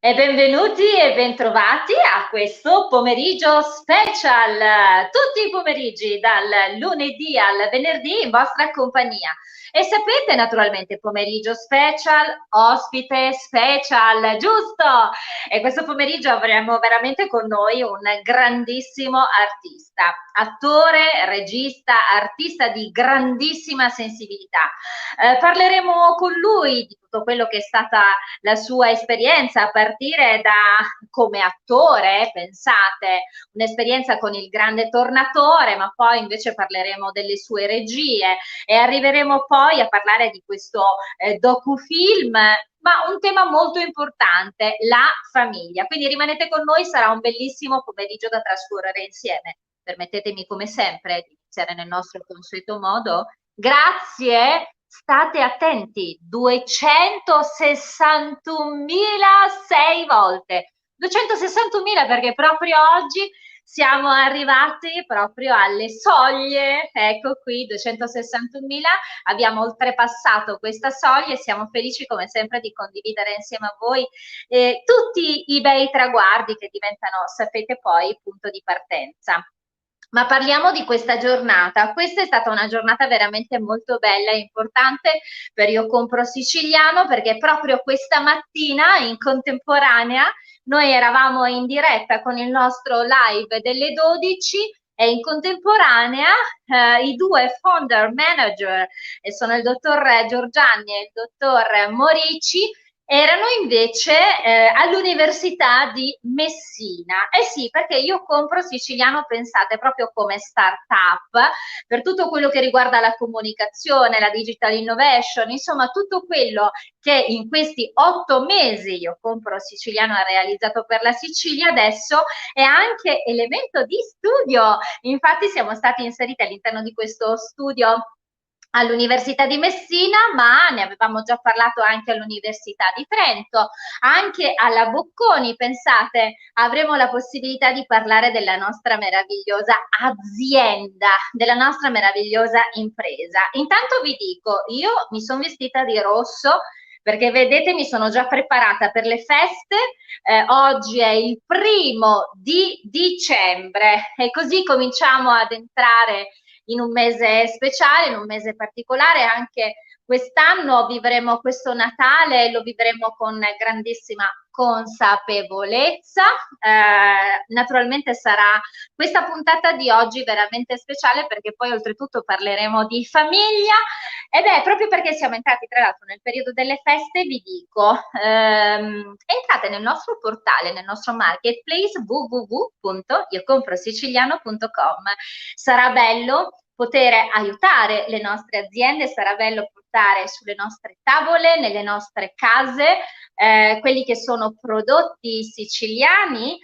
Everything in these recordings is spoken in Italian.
E benvenuti e bentrovati a questo pomeriggio special, tutti i pomeriggi dal lunedì al venerdì in vostra compagnia. E sapete naturalmente pomeriggio special, ospite special, giusto? E questo pomeriggio avremo veramente con noi un grandissimo artista, attore, regista, artista di grandissima sensibilità. Parleremo con lui di tutto quello che è stata la sua esperienza a partire da come attore, pensate, un'esperienza con il grande Tornatore, ma poi invece parleremo delle sue regie e arriveremo poi a parlare di questo docufilm, ma un tema molto importante, la famiglia. Quindi rimanete con noi, sarà un bellissimo pomeriggio da trascorrere insieme. Permettetemi come sempre di iniziare nel nostro consueto modo. Grazie, state attenti, 261.000 6 volte. 261.000 perché proprio oggi siamo arrivati proprio alle soglie, ecco qui 261.000, abbiamo oltrepassato questa soglia e siamo felici come sempre di condividere insieme a voi tutti i bei traguardi che diventano, sapete poi, punto di partenza. Ma parliamo di questa giornata. Questa è stata una giornata veramente molto bella e importante per Io Compro Siciliano perché proprio questa mattina in contemporanea noi eravamo in diretta con il nostro live delle 12 e in contemporanea i due founder manager, e sono il dottor Giorgiani e il dottor Morici, erano invece all'Università di Messina. Eh sì, perché Io Compro Siciliano, pensate, proprio come startup, per tutto quello che riguarda la comunicazione, la digital innovation, insomma tutto quello che in questi 8 mesi Io Compro Siciliano ha realizzato per la Sicilia, adesso è anche elemento di studio. Infatti siamo stati inseriti all'interno di questo studio all'Università di Messina, ma ne avevamo già parlato anche all'Università di Trento, anche alla Bocconi, pensate, avremo la possibilità di parlare della nostra meravigliosa azienda, della nostra meravigliosa impresa. Intanto vi dico, io mi sono vestita di rosso perché vedete mi sono già preparata per le feste, oggi è il 1° di dicembre e così cominciamo ad entrare in un mese speciale, in un mese particolare. Anche quest'anno vivremo questo Natale, lo vivremo con grandissima consapevolezza. Naturalmente sarà questa puntata di oggi veramente speciale perché poi oltretutto parleremo di famiglia ed è proprio perché siamo entrati tra l'altro nel periodo delle feste, vi dico, entrate nel nostro portale, nel nostro marketplace www.iocomprosiciliano.com. Sarà bello poter aiutare le nostre aziende, sarà bello portare sulle nostre tavole, nelle nostre case, quelli che sono prodotti siciliani,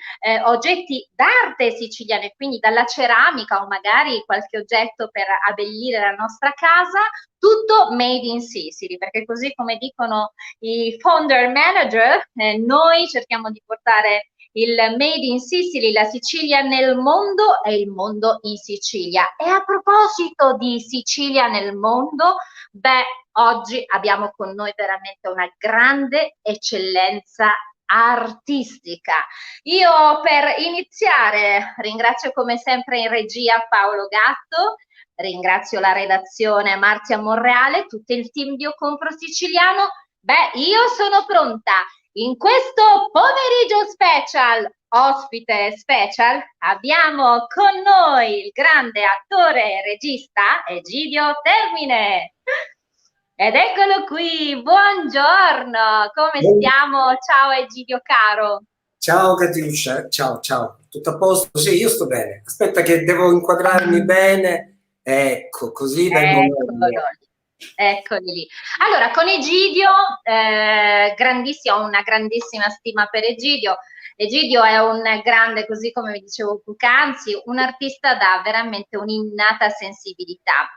oggetti d'arte siciliani, quindi dalla ceramica o magari qualche oggetto per abbellire la nostra casa, tutto made in Sicily, perché così come dicono i founder manager, noi cerchiamo di portare il Made in Sicily, la Sicilia nel mondo e il mondo in Sicilia. E a proposito di Sicilia nel mondo, beh, oggi abbiamo con noi veramente una grande eccellenza artistica. Io per iniziare ringrazio come sempre in regia Paolo Gatto, ringrazio la redazione Marzia Monreale, tutto il team di Io Compro Siciliano. Beh, io sono pronta. In questo pomeriggio special, ospite special, abbiamo con noi il grande attore e regista Egidio Termine. Ed eccolo qui, buongiorno, come stiamo? Ciao Egidio caro. Ciao Catiuscia, ciao, ciao, tutto a posto? Sì, io sto bene. Aspetta che devo inquadrarmi bene. Ecco, così vengo Eccolo meglio. lì. Eccoli lì. Allora, con Egidio, grandissimo, ho una grandissima stima per Egidio, Egidio è un grande, così come vi dicevo poc'anzi, un artista da veramente un'innata sensibilità.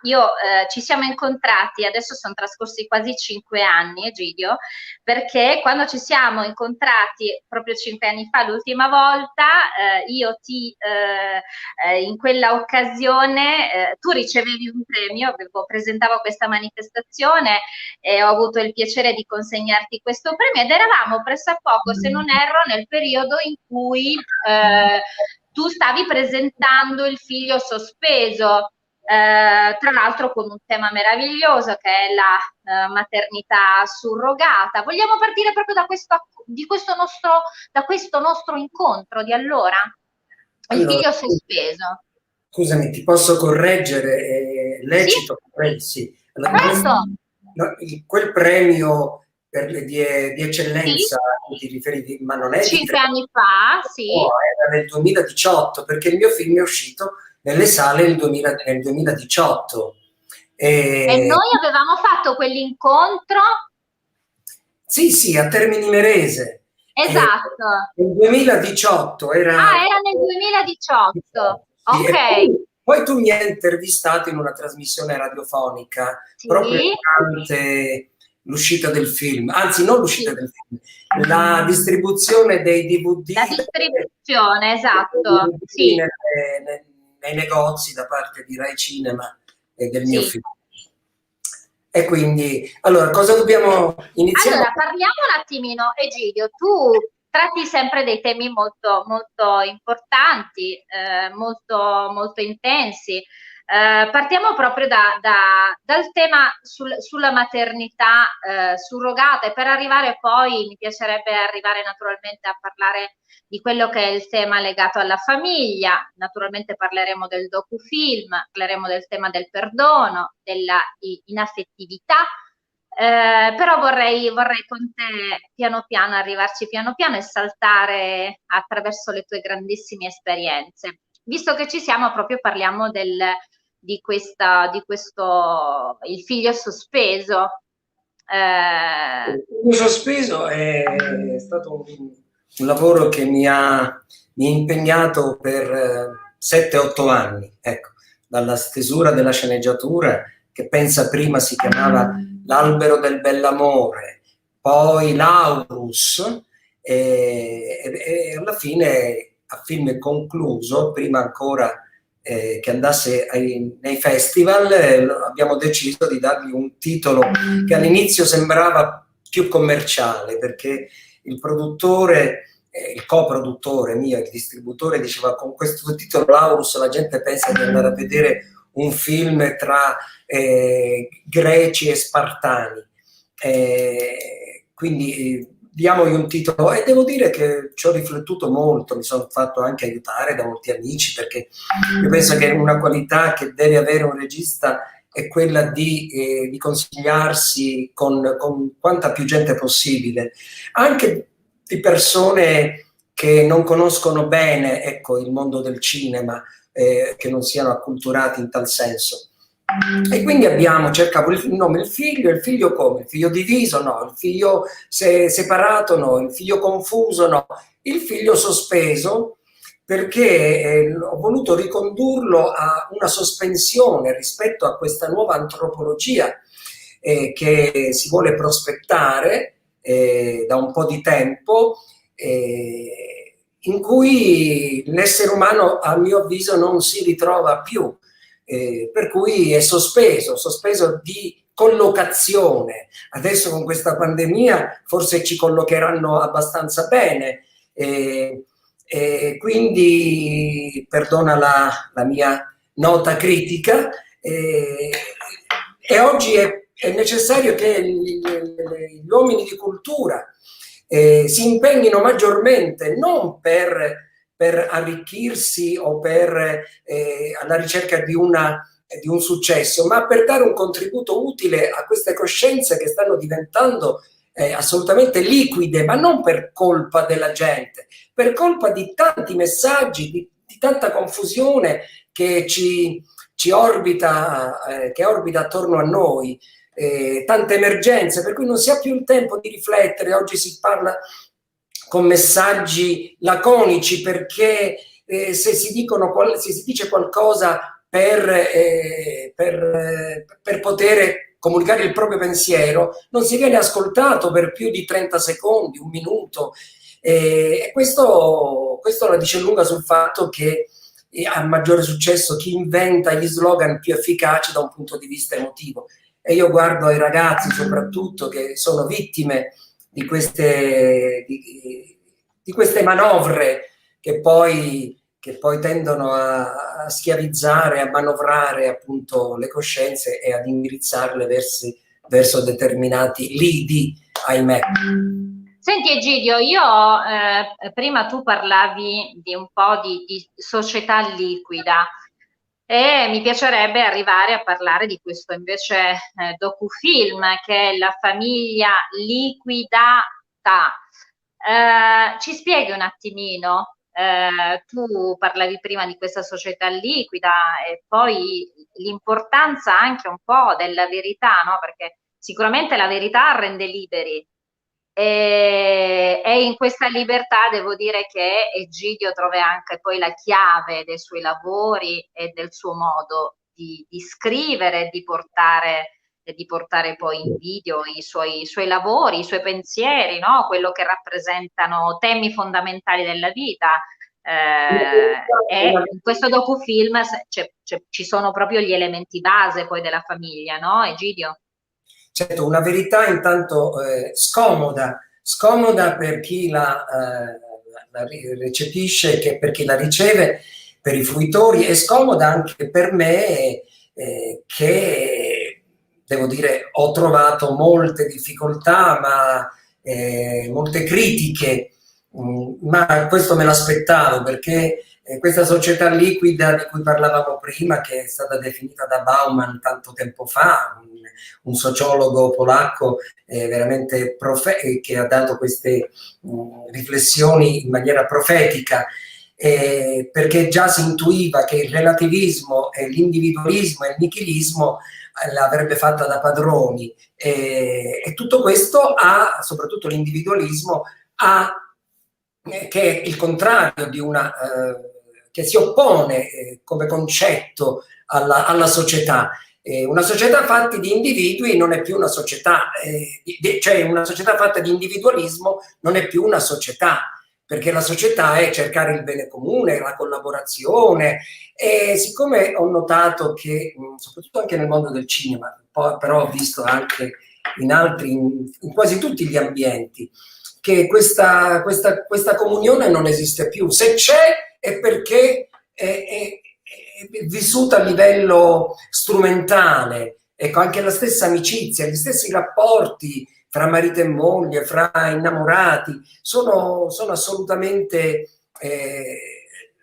Ci siamo incontrati, adesso sono trascorsi quasi 5 anni, Egidio, perché quando ci siamo incontrati proprio 5 anni fa, l'ultima volta, in quella occasione, tu ricevevi un premio, presentavo questa manifestazione e ho avuto il piacere di consegnarti questo premio ed eravamo pressappoco, se non erro, nel periodo in cui tu stavi presentando Il figlio sospeso, tra l'altro con un tema meraviglioso che è la maternità surrogata. Vogliamo partire proprio da questo nostro incontro di allora? Il Allora, figlio sospeso. scusami, ti posso correggere? È Sì, lecito? Sì. Allora, certo. quel premio di Sì, eccellenza a cui ti riferivi, ma non è di 5 anni fa, sì. no, era nel 2018, perché il mio film è uscito nelle sale nel 2018. E E, noi avevamo fatto quell'incontro, sì, sì, a Termini Imerese. esatto. Nel 2018 era... Ah, era nel 2018. Sì, e Ok, poi tu mi hai intervistato in una trasmissione radiofonica proprio sì, durante l'uscita del film, anzi non l'uscita sì. del film, la distribuzione dei DVD, La distribuzione, esatto. Sì, nei negozi da parte di Rai Cinema e del mio sì. film. E quindi, allora, cosa dobbiamo iniziare? Allora, parliamo un attimino, Egidio, tu tratti sempre dei temi molto, molto importanti, molto, molto intensi. Partiamo proprio dal tema sulla maternità surrogata e per arrivare poi, mi piacerebbe arrivare naturalmente a parlare di quello che è il tema legato alla famiglia. Naturalmente parleremo del docufilm, parleremo del tema del perdono, della inaffettività. Però vorrei con te piano piano arrivarci piano piano e saltare attraverso le tue grandissime esperienze. Visto che ci siamo, proprio parliamo di questo, il figlio sospeso. Il sospeso è stato un lavoro che mi ha impegnato per 7-8 anni, ecco, dalla stesura della sceneggiatura, che pensa prima si chiamava L'albero del bell'amore, poi Laurus, e alla fine, a film concluso, prima ancora che andasse nei festival, abbiamo deciso di dargli un titolo che all'inizio sembrava più commerciale, perché il produttore, il coproduttore mio, il distributore, diceva: con questo titolo Laurus la gente pensa di andare a vedere un film tra greci e spartani. Quindi diamogli un titolo, e devo dire che ci ho riflettuto molto, mi sono fatto anche aiutare da molti amici, perché io penso che una qualità che deve avere un regista è quella di consigliarsi con quanta più gente possibile, anche di persone che non conoscono bene, ecco, il mondo del cinema, che non siano acculturati in tal senso. E quindi cercavo il nome, il figlio come? Il figlio diviso? No. Il figlio separato? No. Il figlio confuso? No. Il figlio sospeso, perché ho voluto ricondurlo a una sospensione rispetto a questa nuova antropologia che si vuole prospettare da un po' di tempo, in cui l'essere umano, a mio avviso, non si ritrova più. Per cui è sospeso di collocazione. Adesso con questa pandemia forse ci collocheranno abbastanza bene, quindi perdona la mia nota critica, e oggi è necessario che gli uomini di cultura si impegnino maggiormente, non per arricchirsi o alla ricerca di un successo, ma per dare un contributo utile a queste coscienze che stanno diventando assolutamente liquide, ma non per colpa della gente, per colpa di tanti messaggi, di tanta confusione che ci orbita, che orbita attorno a noi, tante emergenze, per cui non si ha più il tempo di riflettere. Oggi si parla con messaggi laconici, perché se si dice qualcosa per poter comunicare il proprio pensiero, non si viene ascoltato per più di 30 secondi, un minuto. E questo la dice lunga sul fatto che ha maggiore successo chi inventa gli slogan più efficaci da un punto di vista emotivo. E io guardo ai ragazzi soprattutto che sono vittime di queste manovre che poi tendono a schiavizzare, a manovrare appunto le coscienze e ad indirizzarle verso determinati lidi, ahimè. Senti Egidio, io prima tu parlavi di un po' di società liquida e mi piacerebbe arrivare a parlare di questo invece docufilm che è La famiglia liquidata. Ci spieghi un attimino? Tu parlavi prima di questa società liquida e poi l'importanza anche un po' della verità, no? Perché sicuramente la verità rende liberi. E in questa libertà devo dire che Egidio trova anche poi la chiave dei suoi lavori e del suo modo di scrivere e di portare poi in video i suoi lavori, i suoi pensieri, no? Quello che rappresentano temi fondamentali della vita. E in questo docufilm ci sono proprio gli elementi base poi della famiglia, no, Egidio? Certo, una verità intanto scomoda per chi la recepisce, che per chi la riceve, per i fruitori, e scomoda anche per me, che devo dire ho trovato molte difficoltà, ma molte critiche, ma questo me l'aspettavo, perché questa società liquida di cui parlavamo prima, che è stata definita da Bauman tanto tempo fa, un sociologo polacco veramente che ha dato queste riflessioni in maniera profetica, perché già si intuiva che il relativismo e l'individualismo e il nichilismo l'avrebbe fatta da padroni, e tutto questo soprattutto l'individualismo, che è il contrario di che si oppone come concetto alla società. Una società fatta di individui non è più una società, cioè una società fatta di individualismo non è più una società, perché la società è cercare il bene comune, la collaborazione, e siccome ho notato che, soprattutto anche nel mondo del cinema, però ho visto anche in quasi tutti gli ambienti, che questa comunione non esiste più. Se c'è è perché è vissuta a livello strumentale. Ecco, anche la stessa amicizia, gli stessi rapporti fra marito e moglie, fra innamorati, sono assolutamente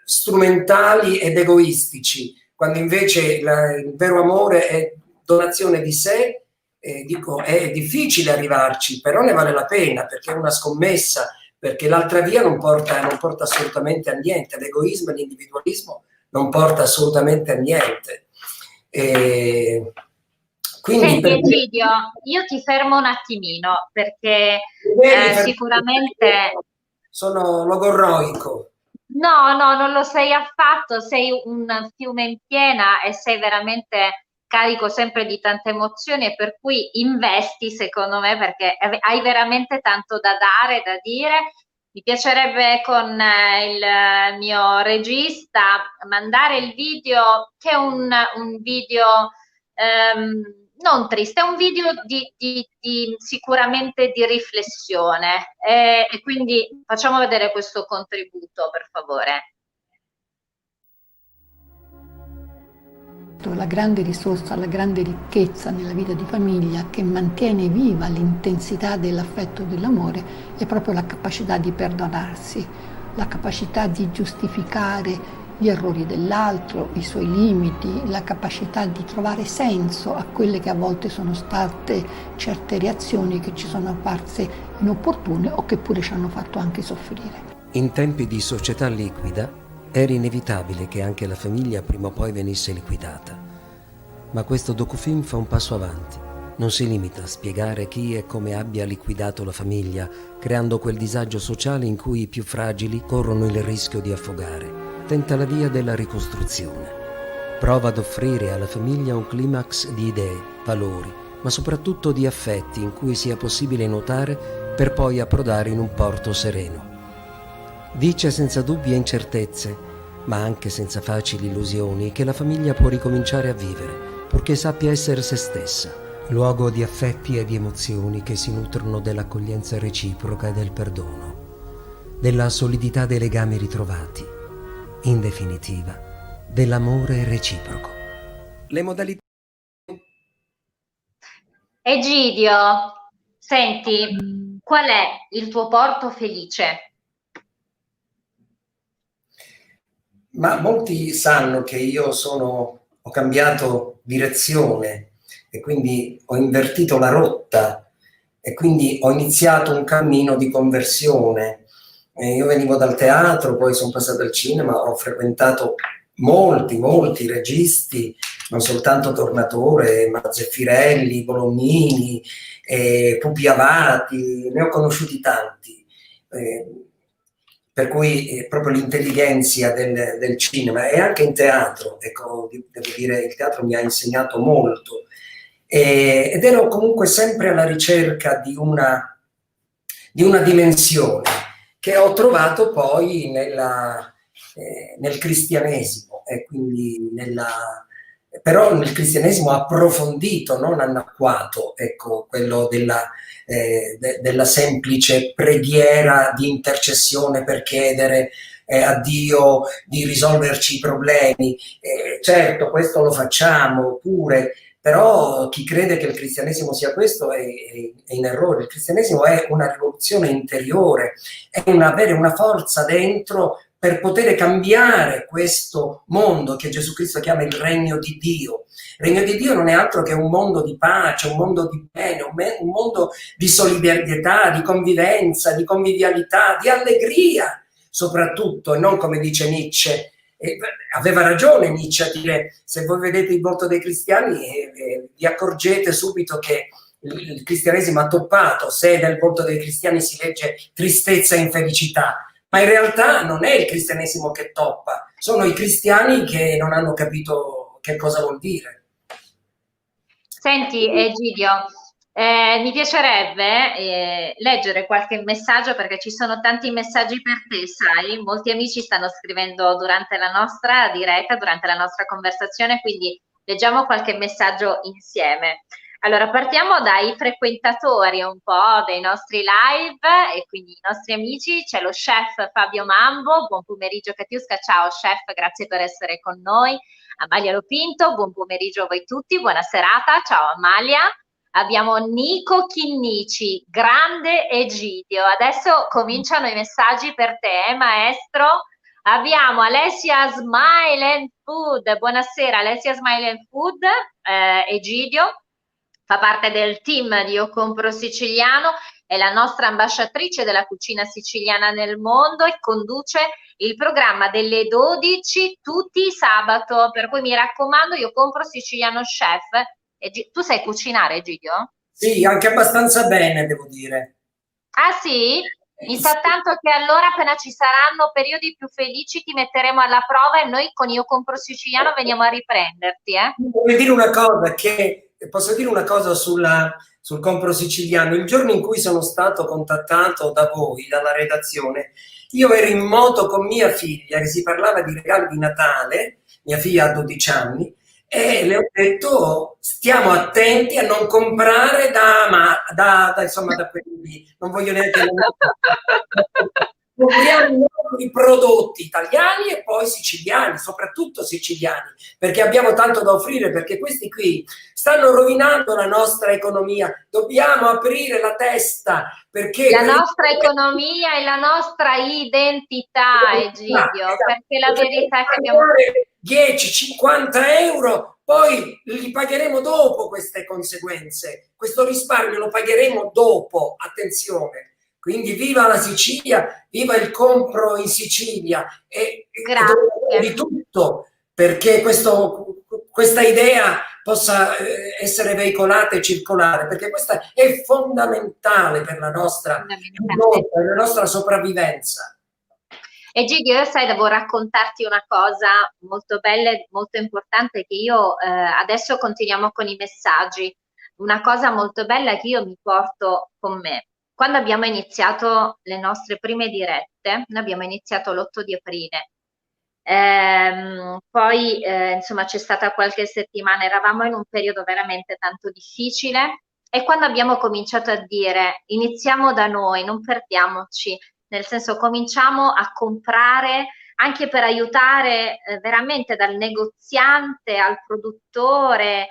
strumentali ed egoistici, quando invece il vero amore è donazione di sé. Dico, è difficile arrivarci, però ne vale la pena, perché è una scommessa, perché l'altra via non porta assolutamente a niente. L'egoismo e l'individualismo non porta assolutamente a niente. Quindi senti Egidio, io ti fermo un attimino, perché sicuramente sono logorroico. No, non lo sei affatto, sei un fiume in piena e sei veramente carico sempre di tante emozioni, e per cui investi, secondo me, perché hai veramente tanto da dare, da dire. Mi piacerebbe con il mio regista mandare il video, che è un video non triste, è un video sicuramente di riflessione, e quindi facciamo vedere questo contributo, per favore. La grande risorsa, la grande ricchezza nella vita di famiglia, che mantiene viva l'intensità dell'affetto e dell'amore, è proprio la capacità di perdonarsi, la capacità di giustificare gli errori dell'altro, i suoi limiti, la capacità di trovare senso a quelle che a volte sono state certe reazioni che ci sono apparse inopportune o che pure ci hanno fatto anche soffrire. In tempi di società liquida era inevitabile che anche la famiglia prima o poi venisse liquidata, ma questo docufilm fa un passo avanti Non si limita a spiegare chi e come abbia liquidato la famiglia, creando quel disagio sociale in cui i più fragili corrono il rischio di affogare. Tenta la via della ricostruzione. Prova ad offrire alla famiglia un climax di idee, valori, ma soprattutto di affetti in cui sia possibile nuotare per poi approdare in un porto sereno. Dice senza dubbi e incertezze, ma anche senza facili illusioni, che la famiglia può ricominciare a vivere, purché sappia essere se stessa. Luogo di affetti e di emozioni che si nutrono dell'accoglienza reciproca e del perdono, della solidità dei legami ritrovati, in definitiva, dell'amore reciproco. Le modalità. Egidio, senti, qual è il tuo porto felice? Ma molti sanno che io ho cambiato direzione e quindi ho invertito la rotta e quindi ho iniziato un cammino di conversione. Io venivo dal teatro, poi sono passato al cinema, ho frequentato molti registi, non soltanto Tornatore, ma Zeffirelli, Bolognini, Pupi Avati, ne ho conosciuti tanti. Per cui proprio l'intelligenza del cinema e anche in teatro, ecco, devo dire, il teatro mi ha insegnato molto ed ero comunque sempre alla ricerca di una dimensione che ho trovato poi nel cristianesimo e quindi però nel cristianesimo approfondito, non anacquato, ecco, quello della semplice preghiera di intercessione per chiedere a Dio di risolverci i problemi. Certo, questo lo facciamo pure, però chi crede che il cristianesimo sia questo è in errore. Il cristianesimo è una rivoluzione interiore, è avere una forza dentro per poter cambiare questo mondo che Gesù Cristo chiama il regno di Dio. Il regno di Dio non è altro che un mondo di pace, un mondo di bene, un mondo di solidarietà, di convivenza, di convivialità, di allegria soprattutto, e non come dice Nietzsche. Aveva ragione Nietzsche a dire: se voi vedete il volto dei cristiani vi accorgete subito che il cristianesimo ha toppato, se nel volto dei cristiani si legge tristezza e infelicità. Ma in realtà non è il cristianesimo che toppa, sono i cristiani che non hanno capito che cosa vuol dire. Senti, Egidio, mi piacerebbe leggere qualche messaggio, perché ci sono tanti messaggi per te, sai? Molti amici stanno scrivendo durante la nostra diretta, durante la nostra conversazione, quindi leggiamo qualche messaggio insieme. Allora, partiamo dai frequentatori un po' dei nostri live e quindi i nostri amici. C'è lo chef Fabio Mambo, buon pomeriggio Katiuska, ciao chef, grazie per essere con noi. Amalia Lopinto, buon pomeriggio a voi tutti, buona serata, ciao Amalia. Abbiamo Nico Chinnici, grande Egidio. Adesso cominciano i messaggi per te, maestro. Abbiamo Alessia Smile and Food, buonasera Alessia Smile and Food, Egidio. Fa parte del team di Io Compro Siciliano, è la nostra ambasciatrice della cucina siciliana nel mondo e conduce il programma delle 12 tutti i sabato, per cui mi raccomando, Io Compro Siciliano Chef. Tu sai cucinare, Egidio? Sì, anche abbastanza bene, devo dire. Ah sì? Mi sa tanto che allora appena ci saranno periodi più felici ti metteremo alla prova e noi con Io Compro Siciliano veniamo a riprenderti. Voglio dire una cosa, posso dire una cosa sul Compro Siciliano. Il giorno in cui sono stato contattato da voi, dalla redazione, io ero in moto con mia figlia, che si parlava di regali di Natale, mia figlia ha 12 anni, e le ho detto: stiamo attenti a non comprare insomma, da quelli, non voglio neanche compriamo i prodotti italiani e poi siciliani, soprattutto siciliani, perché abbiamo tanto da offrire, perché questi qui stanno rovinando la nostra economia. Dobbiamo aprire la testa, perché la nostra economia e la nostra identità, Egidio, perché la verità è che abbiamo 10-50 euro, poi li pagheremo dopo queste conseguenze. Questo risparmio lo pagheremo dopo, attenzione. Quindi viva la Sicilia, viva il Compro in Sicilia e di tutto, perché questa idea possa essere veicolata e circolare, perché questa è fondamentale per la nostra sopravvivenza. Egidio, io sai, devo raccontarti una cosa molto bella e molto importante che io adesso continuiamo con i messaggi. Una cosa molto bella che io mi porto con me. Quando abbiamo iniziato le nostre prime dirette, noi abbiamo iniziato l'8 di aprile, poi insomma c'è stata qualche settimana, eravamo in un periodo veramente tanto difficile e quando abbiamo cominciato a dire iniziamo da noi, non perdiamoci, nel senso cominciamo a comprare anche per aiutare veramente dal negoziante al produttore,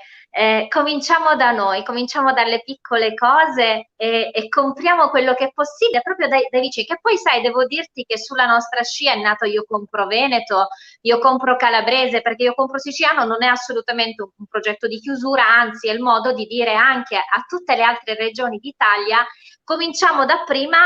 cominciamo da noi, cominciamo dalle piccole cose e compriamo quello che è possibile proprio dai vicini, che poi sai, devo dirti che sulla nostra scia è nato Io Compro Veneto, Io Compro Calabrese, perché Io Compro Siciliano non è assolutamente un progetto di chiusura, anzi è il modo di dire anche a tutte le altre regioni d'Italia, cominciamo da prima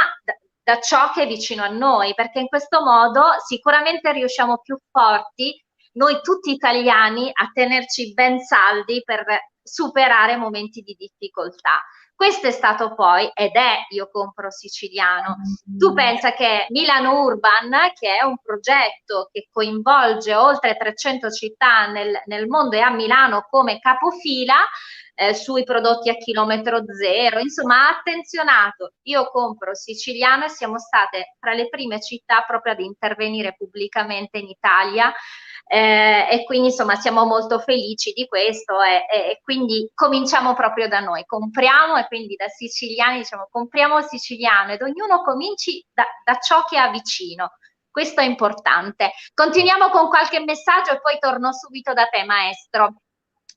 da ciò che è vicino a noi, perché in questo modo sicuramente riusciamo più forti noi tutti italiani a tenerci ben saldi per superare momenti di difficoltà. Questo è stato poi, ed è Io Compro Siciliano. Tu pensa che Milano Urban, che è un progetto che coinvolge oltre 300 città nel mondo e a Milano come capofila, sui prodotti a chilometro zero, insomma ha attenzionato Io Compro Siciliano e siamo state tra le prime città proprio ad intervenire pubblicamente in Italia, e quindi insomma siamo molto felici di questo e quindi cominciamo proprio da noi, compriamo e quindi da siciliani diciamo compriamo siciliano ed ognuno cominci da ciò che ha vicino. Questo è importante. Continuiamo con qualche messaggio e poi torno subito da te, maestro.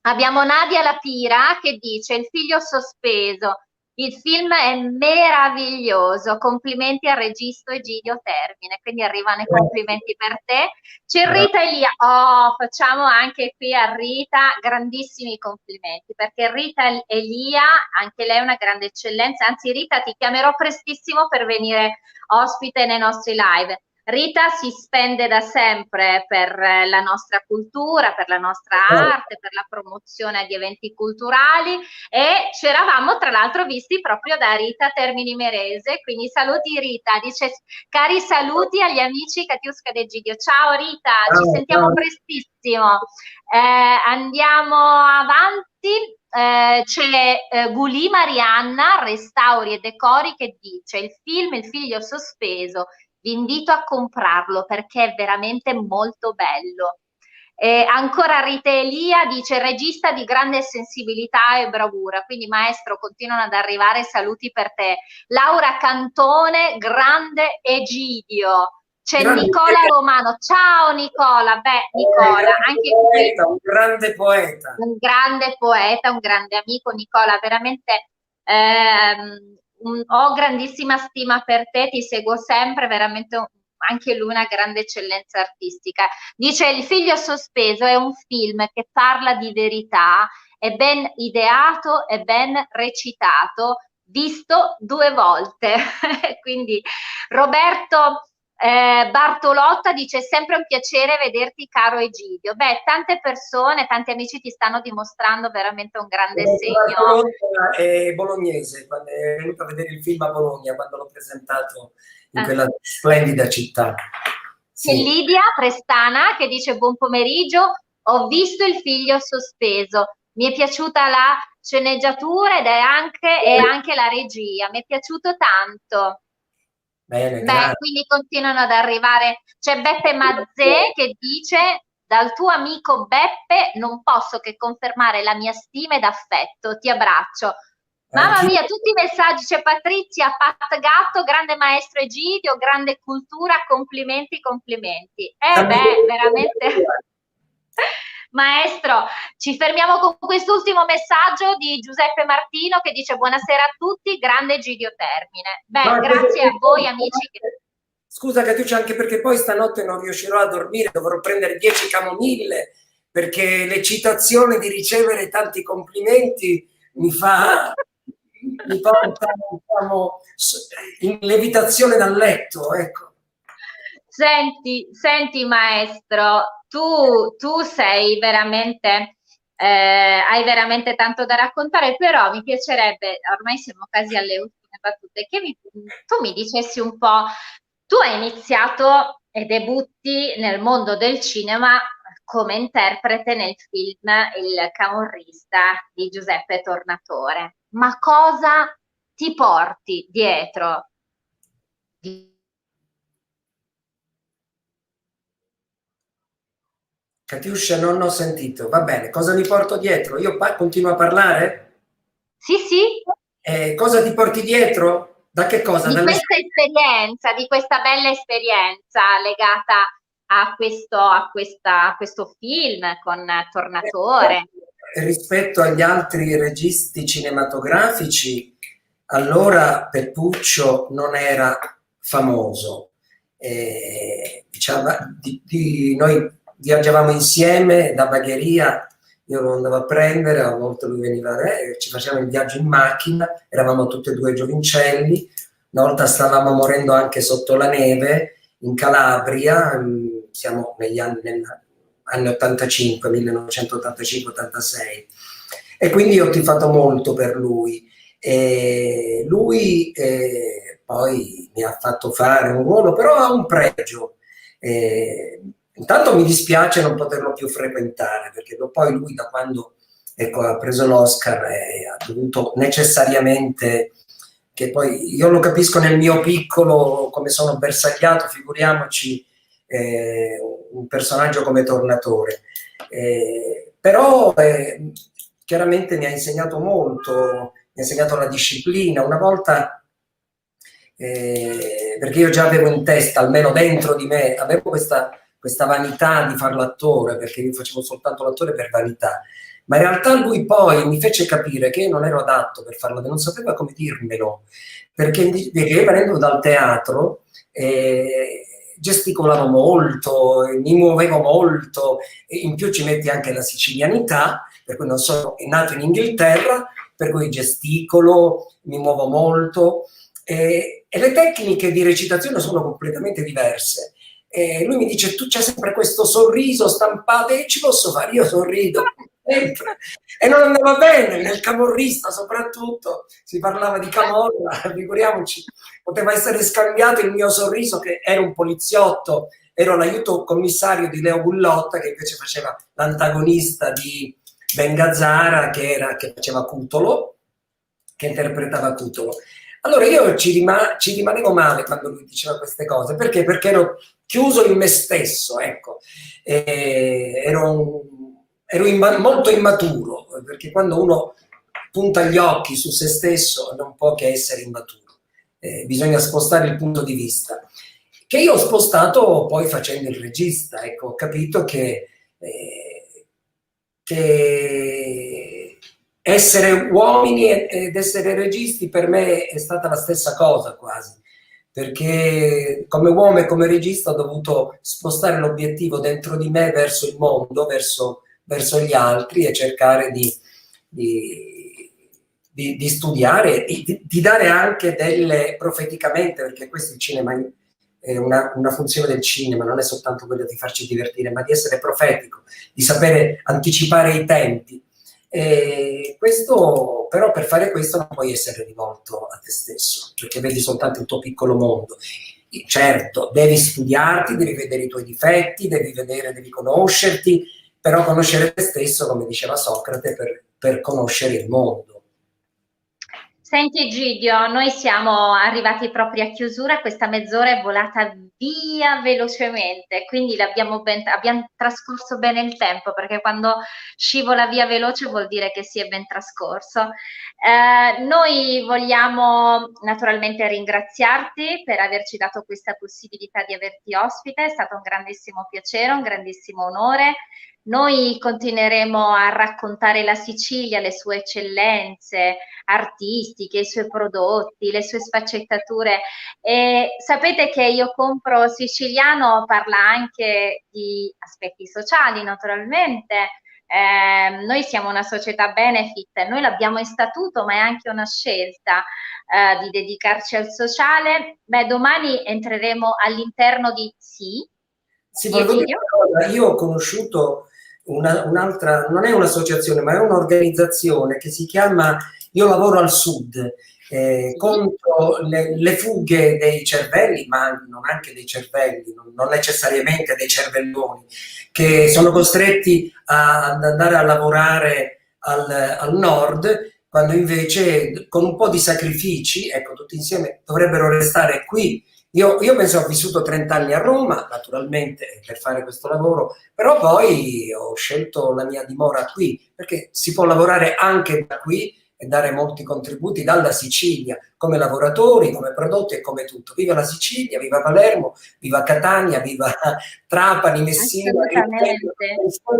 Abbiamo Nadia Lapira che dice il figlio sospeso, il film è meraviglioso, complimenti al regista Egidio Termine, quindi arrivano i complimenti per te. C'è Rita Elia, facciamo anche qui a Rita grandissimi complimenti, perché Rita Elia, anche lei è una grande eccellenza, anzi Rita ti chiamerò prestissimo per venire ospite nei nostri live. Rita si spende da sempre per la nostra cultura, per la nostra arte, per la promozione di eventi culturali e ci eravamo tra l'altro visti proprio da Rita Termini Merese, quindi saluti Rita, dice cari saluti agli amici Katiuska d'Egidio. Ciao Rita, ci sentiamo prestissimo. Andiamo avanti. C'è Guli Marianna, Restauri e Decori, che dice il film Il figlio sospeso, vi invito a comprarlo perché è veramente molto bello. Ancora Rita Elia dice regista di grande sensibilità e bravura, quindi maestro continuano ad arrivare saluti per te. Laura Cantone, grande Egidio. C'è Nicola Romano, ciao Nicola, Nicola, anche qui un grande poeta. Un grande poeta, un grande amico, Nicola, veramente ho grandissima stima per te, ti seguo sempre, veramente anche lui una grande eccellenza artistica. Dice Il figlio sospeso è un film che parla di verità, è ben ideato, è ben recitato, visto 2 volte. Quindi Roberto Bartolotta dice è sempre un piacere vederti caro Egidio. Tante persone, tanti amici ti stanno dimostrando veramente un grande segno. Bartolotta è bolognese, è venuto a vedere il film a Bologna quando l'ho presentato in quella splendida città. C'è Lidia Prestana che dice buon pomeriggio, ho visto Il figlio sospeso, mi è piaciuta la sceneggiatura ed anche la regia, mi è piaciuto tanto. Bene, quindi continuano ad arrivare. C'è Beppe Mazzè che dice dal tuo amico Beppe non posso che confermare la mia stima ed affetto, ti abbraccio. Mamma mia, tutti i messaggi. C'è Patrizia Pat Gatto, grande maestro Egidio, grande cultura, complimenti. Veramente maestro, ci fermiamo con quest'ultimo messaggio di Giuseppe Martino che dice buonasera a tutti, grande Egidio Termine. Grazie a voi amici. Scusa Catiuccia, anche perché poi stanotte non riuscirò a dormire, dovrò prendere 10 camomille, perché l'eccitazione di ricevere tanti complimenti mi porta, diciamo, in levitazione dal letto, ecco. Senti maestro, tu sei veramente hai veramente tanto da raccontare, però mi piacerebbe, ormai siamo quasi alle ultime battute, che tu mi dicessi un po', tu hai iniziato e debutti nel mondo del cinema come interprete nel film Il camorrista di Giuseppe Tornatore, ma cosa ti porti dietro? Catiuscia, non ho sentito. Va bene, cosa mi porto dietro? Io continuo a parlare? Sì, sì, Cosa ti porti dietro? Da che cosa? di questa esperienza, di questa bella esperienza legata a questo film con Tornatore. Rispetto agli altri registi cinematografici, allora Peppuccio non era famoso. Diciamo, noi viaggiavamo insieme da Bagheria, io lo andavo a prendere, a volte lui veniva, ci facevamo il viaggio in macchina, eravamo tutti e due giovincelli, una volta stavamo morendo anche sotto la neve in Calabria, siamo negli anni 85, 1985-86, e quindi ho tifato molto per lui. E lui poi mi ha fatto fare un ruolo, però ha un pregio. Intanto mi dispiace non poterlo più frequentare, perché poi lui da quando ecco, ha preso l'Oscar ha dovuto necessariamente, che poi io lo capisco nel mio piccolo come sono bersagliato, figuriamoci un personaggio come Tornatore. Però chiaramente mi ha insegnato molto, mi ha insegnato la disciplina. Una volta, perché io già avevo in testa, almeno dentro di me, avevo questa vanità di fare l'attore, perché io facevo soltanto l'attore per vanità, ma in realtà lui poi mi fece capire che io non ero adatto per farlo, non sapeva come dirmelo, perché io venendo dal teatro gesticolavo molto, mi muovevo molto, e in più ci metti anche la sicilianità, per cui non sono nato in Inghilterra, per cui gesticolo, mi muovo molto, e le tecniche di recitazione sono completamente diverse. E lui mi dice, tu c'hai sempre questo sorriso stampato, e ci posso fare? Io sorrido sempre. E non andava bene, nel camorrista soprattutto, si parlava di camorra, figuriamoci, poteva essere scambiato il mio sorriso, che era un poliziotto, ero l'aiuto commissario di Leo Gullotta, che invece faceva l'antagonista di Ben Gazzara, che faceva Cutolo, che interpretava Cutolo. Allora io ci rimanevo male quando lui diceva queste cose, perché? Perché ero chiuso in me stesso, ecco. Ero molto immaturo, perché quando uno punta gli occhi su se stesso non può che essere immaturo, bisogna spostare il punto di vista, che io ho spostato poi facendo il regista. Ecco, ho capito che essere uomini ed essere registi per me è stata la stessa cosa quasi, perché come uomo e come regista ho dovuto spostare l'obiettivo dentro di me verso il mondo, verso gli altri, e cercare di studiare, di dare anche profeticamente, perché questo è il cinema, è una funzione del cinema, non è soltanto quella di farci divertire, ma di essere profetico, di sapere anticipare i tempi. Però per fare questo non puoi essere rivolto a te stesso, perché vedi soltanto il tuo piccolo mondo. Certo, devi studiarti, devi vedere i tuoi difetti, devi conoscerti, però conoscere te stesso, come diceva Socrate, per conoscere il mondo. Senti Egidio, noi siamo arrivati proprio a chiusura, questa mezz'ora è volata via velocemente, quindi abbiamo trascorso bene il tempo, perché quando scivola via veloce vuol dire che si è ben trascorso. Noi vogliamo naturalmente ringraziarti per averci dato questa possibilità di averti ospite, è stato un grandissimo piacere, un grandissimo onore. Noi continueremo a raccontare la Sicilia, le sue eccellenze artistiche, i suoi prodotti, le sue sfaccettature. E sapete che Io Compro Siciliano parla anche di aspetti sociali, naturalmente. Noi siamo una società benefit, noi l'abbiamo in statuto, ma è anche una scelta di dedicarci al sociale. Beh, domani entreremo all'interno di Sì, volevo dire una cosa. Io ho conosciuto un'altra, non è un'associazione, ma è un'organizzazione che si chiama Io lavoro al sud, contro le fughe dei cervelli, ma non anche dei cervelli, non necessariamente dei cervelloni, che sono costretti ad andare a lavorare al nord, quando invece con un po' di sacrifici, ecco, tutti insieme dovrebbero restare qui. Io penso ho vissuto 30 anni a Roma, naturalmente, per fare questo lavoro, però poi ho scelto la mia dimora qui, perché si può lavorare anche da qui e dare molti contributi dalla Sicilia, come lavoratori, come prodotti e come tutto. Viva la Sicilia, viva Palermo, viva Catania, viva Trapani, Messina, Assolutamente.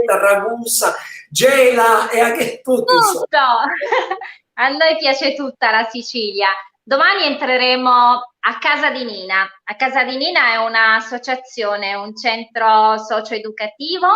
Ragusa, Gela e anche tutti. Tutto! A noi piace tutta la Sicilia. Domani entreremo a Casa di Nina. A Casa di Nina è un'associazione, un centro socio-educativo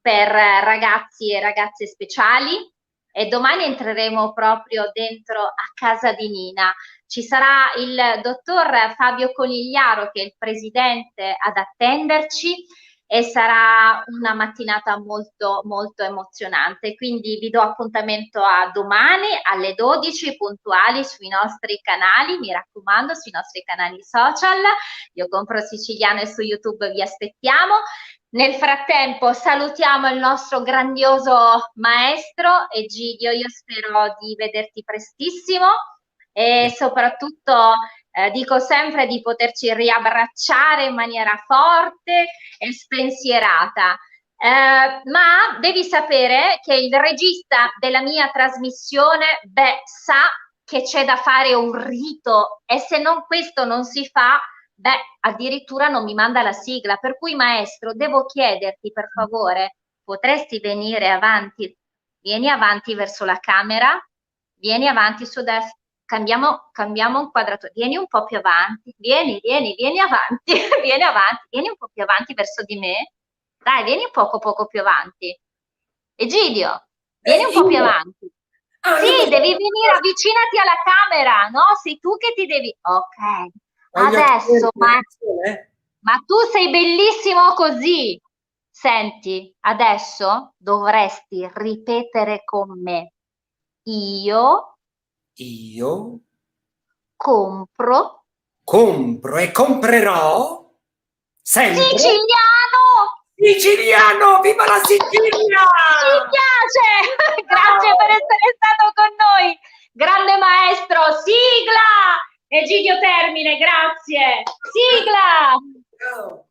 per ragazzi e ragazze speciali e domani entreremo proprio dentro a Casa di Nina. Ci sarà il dottor Fabio Conigliaro, che è il presidente, ad attenderci e sarà una mattinata molto molto emozionante, quindi vi do appuntamento a domani alle 12 puntuali sui nostri canali, mi raccomando, sui nostri canali social. Io Compro Siciliano e su YouTube vi aspettiamo. Nel frattempo salutiamo il nostro grandioso maestro Egidio, io spero di vederti prestissimo e soprattutto dico sempre di poterci riabbracciare in maniera forte e spensierata. Ma devi sapere che il regista della mia trasmissione, sa che c'è da fare un rito e se non questo non si fa, addirittura non mi manda la sigla. Per cui, maestro, devo chiederti, per favore, potresti venire avanti? Vieni avanti verso la camera, vieni avanti su destra. Cambiamo inquadratura, vieni un po' più avanti, vieni avanti, vieni avanti, vieni un po' più avanti verso di me, dai, vieni un poco più avanti. Egidio, vieni un po' più avanti. Sì, devi venire, avvicinati alla camera, no? Sei tu che ti devi... Ok, adesso, ma tu sei bellissimo così. Senti, adesso dovresti ripetere con me. Io compro e comprerò sempre siciliano! Viva la Sicilia! Ci piace! Grazie per essere stato con noi, grande maestro. Sigla! Egidio Termine, grazie. Sigla! Ciao.